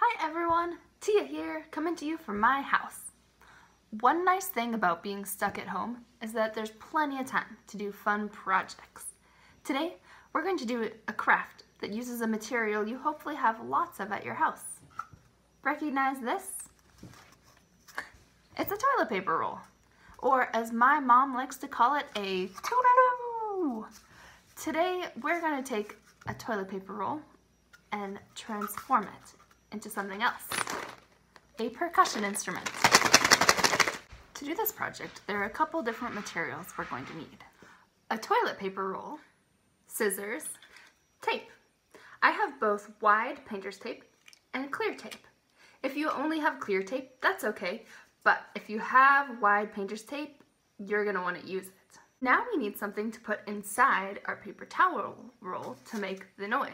Hi everyone, Tia here, coming to you from my house. One nice thing about being stuck at home is that there's plenty of time to do fun projects. Today, we're going to do a craft that uses a material you hopefully have lots of at your house. Recognize this? It's a toilet paper roll, or as my mom likes to call it, a toodaloo. Today, we're going to take a toilet paper roll and transform it into something else, a percussion instrument. To do this project, there are a couple different materials we're going to need. A toilet paper roll, scissors, tape. I have both wide painter's tape and clear tape. If you only have clear tape, that's okay, but if you have wide painter's tape, you're gonna want to use it. Now we need something to put inside our paper towel roll to make the noise.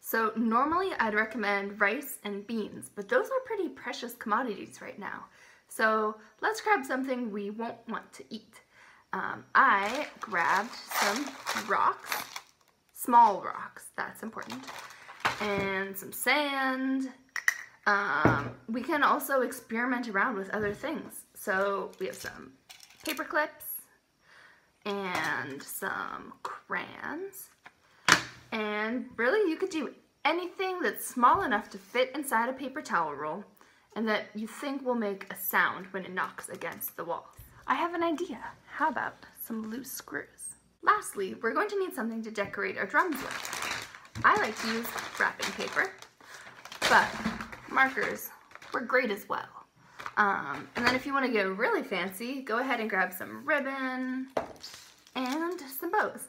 So normally I'd recommend rice and beans, but those are pretty precious commodities right now. So let's grab something we won't want to eat. I grabbed some rocks, small rocks, that's important, and some sand. We can also experiment around with other things. So we have some paper clips and some crayons. And really, you could do anything that's small enough to fit inside a paper towel roll and that you think will make a sound when it knocks against the wall. I have an idea. How about some loose screws? Lastly, we're going to need something to decorate our drums with. I like to use wrapping paper, but markers work great as well. And then if you want to get really fancy, go ahead and grab some ribbon and some bows.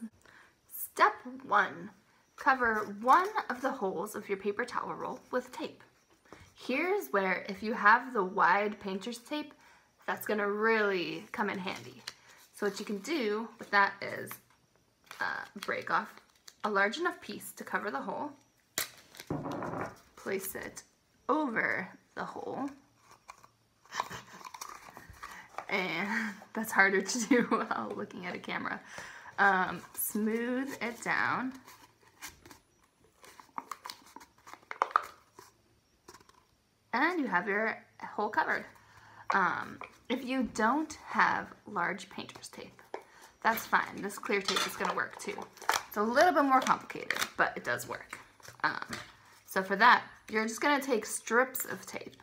Step 1. Cover one of the holes of your paper towel roll with tape. Here's where, if you have the wide painter's tape, that's going to really come in handy. So what you can do with that is break off a large enough piece to cover the hole, place it over the hole, and that's harder to do while looking at a camera. Smooth it down. And you have your hole covered. If you don't have large painter's tape, that's fine. This clear tape is gonna work too. It's a little bit more complicated, but it does work. So for that, you're just gonna take strips of tape,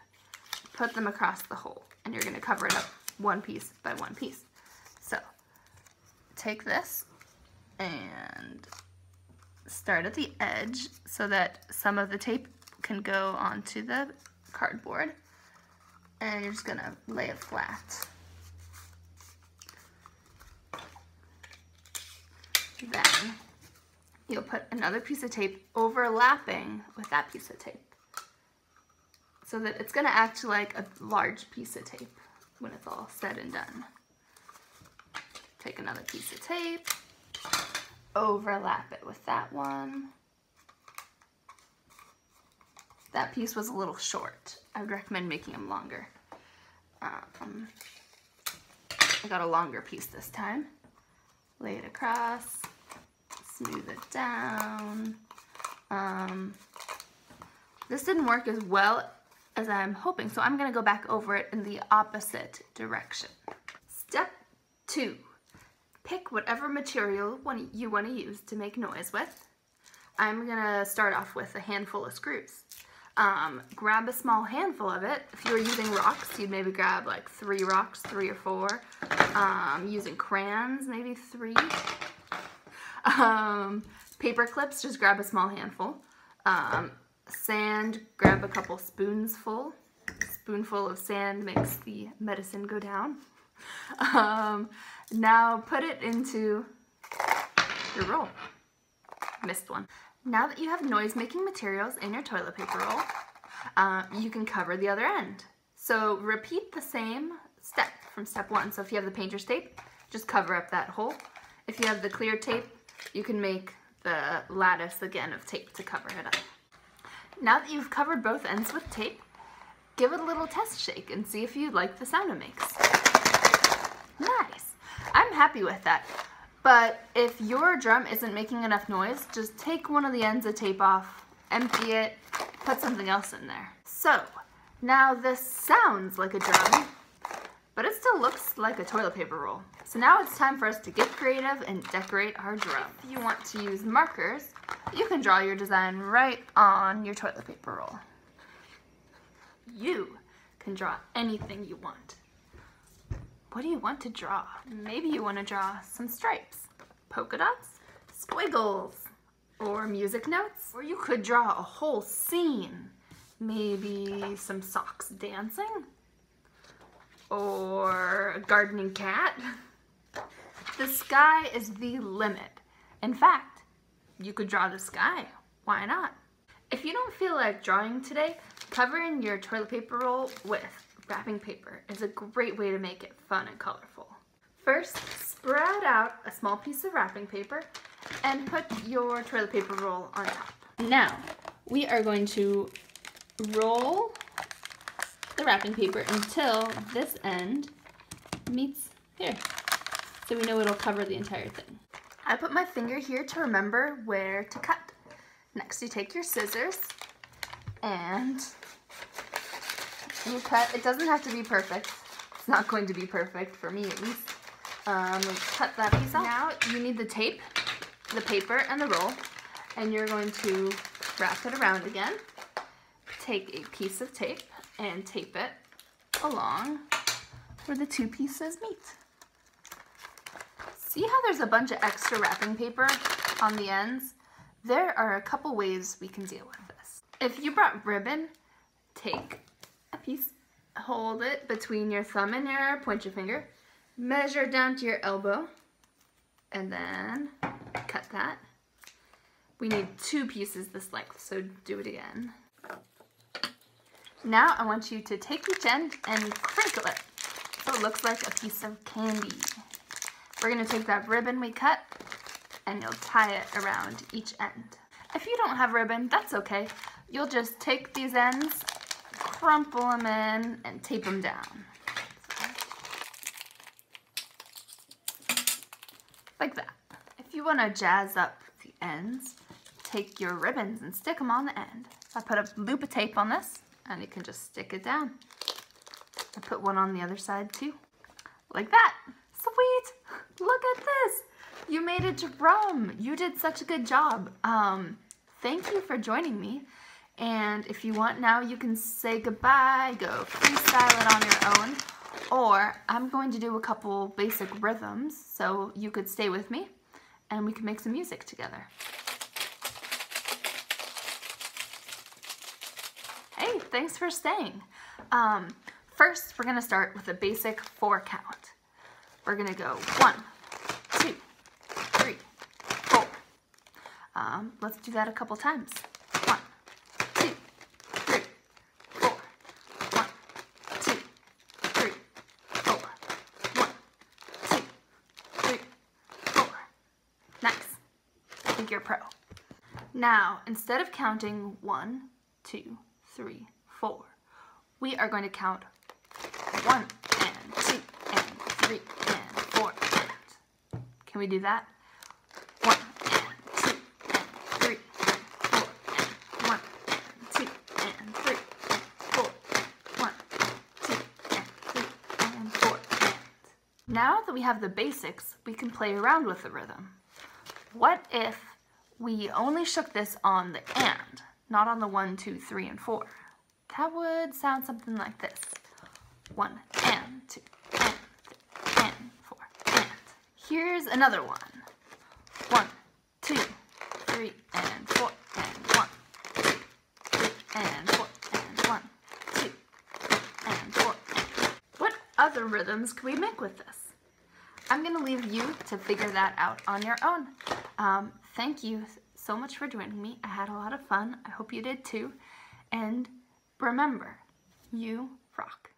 put them across the hole, and you're gonna cover it up one piece by one piece. So take this and start at the edge so that some of the tape can go onto the cardboard, and you're just gonna lay it flat. Then you'll put another piece of tape overlapping with that piece of tape so that it's gonna act like a large piece of tape when it's all said and done. Take another piece of tape, overlap it with that one. That piece was a little short. I would recommend making them longer. I got a longer piece this time. Lay it across, smooth it down. This didn't work as well as I'm hoping, so I'm gonna go back over it in the opposite direction. Step 2, pick whatever material you wanna use to make noise with. I'm gonna start off with a handful of screws. Grab a small handful of it. If you were using rocks, you'd maybe grab like 3 rocks, 3 or 4. Using crayons, maybe 3. Paper clips, just grab a small handful. Sand, grab a couple spoonful. Spoonful of sand makes the medicine go down. Now put it into your roll. Missed one. Now that you have noise-making materials in your toilet paper roll, you can cover the other end. So repeat the same step from step 1. So if you have the painter's tape, just cover up that hole. If you have the clear tape, you can make the lattice again of tape to cover it up. Now that you've covered both ends with tape, give it a little test shake and see if you like the sound it makes. Nice. I'm happy with that. But if your drum isn't making enough noise, just take one of the ends of tape off, empty it, put something else in there. So now this sounds like a drum, but it still looks like a toilet paper roll. So now it's time for us to get creative and decorate our drum. If you want to use markers, you can draw your design right on your toilet paper roll. You can draw anything you want. What do you want to draw? Maybe you want to draw some stripes, polka dots, squiggles, or music notes. Or you could draw a whole scene. Maybe some socks dancing, or a gardening cat. The sky is the limit. In fact, you could draw the sky. Why not? If you don't feel like drawing today, covering your toilet paper roll with wrapping paper is a great way to make it fun and colorful. First, spread out a small piece of wrapping paper and put your toilet paper roll on top. Now, we are going to roll the wrapping paper until this end meets here. So we know it'll cover the entire thing. I put my finger here to remember where to cut. Next, you take your scissors and you cut. It doesn't have to be perfect. It's not going to be perfect, for me at least. Cut that piece off. Now you need the tape, the paper, and the roll, and you're going to wrap it around again. Take a piece of tape and tape it along where the two pieces meet. See how there's a bunch of extra wrapping paper on the ends? There are a couple ways we can deal with this. If you brought ribbon, take a piece, hold it between your thumb and your pointer finger, measure down to your elbow, and then cut that. We need 2 pieces this length, so do it again. Now I want you to take each end and crinkle it so it looks like a piece of candy. We're going to take that ribbon we cut and you'll tie it around each end. If you don't have ribbon, that's okay. You'll just take these ends, crumple them in, and tape them down. Like that. If you want to jazz up the ends, take your ribbons and stick them on the end. I put a loop of tape on this, and you can just stick it down. I put one on the other side too. Like that. Sweet! Look at this! You made a drum! You did such a good job. Thank you for joining me. And if you want now, you can say goodbye, go freestyle it on your own. Or I'm going to do a couple basic rhythms, so you could stay with me and we can make some music together. Hey, thanks for staying. First, we're gonna start with a basic 4 count. We're gonna go 1, 2, 3, 4. Let's do that a couple times. 1, 2, 3, 4. 1, 2, 3, 4. 1, 2, 3, 4. Nice. I think you're a pro. Now, instead of counting 1, 2, 3, 4, we are going to count 1 and 2 and 3 and 4 and. Can we do that? 1 and 2 and 3 and 4 and 1 and 2 and 3 and 4 and 1 and 2 and 3 and 4 and. Now that we have the basics, we can play around with the rhythm. What if we only shook this on the and, not on the 1, 2, 3, and 4? That would sound something like this. 1 and 2 and 3 and 4 and. Here's another one. 1, 2, 3 and 4 and 1, 2, 3 and 4 and 1, 2, 3 and 4 and. What other rhythms can we make with this? I'm going to leave you to figure that out on your own. Thank you so much for joining me. I had a lot of fun. I hope you did too. And remember, you rock.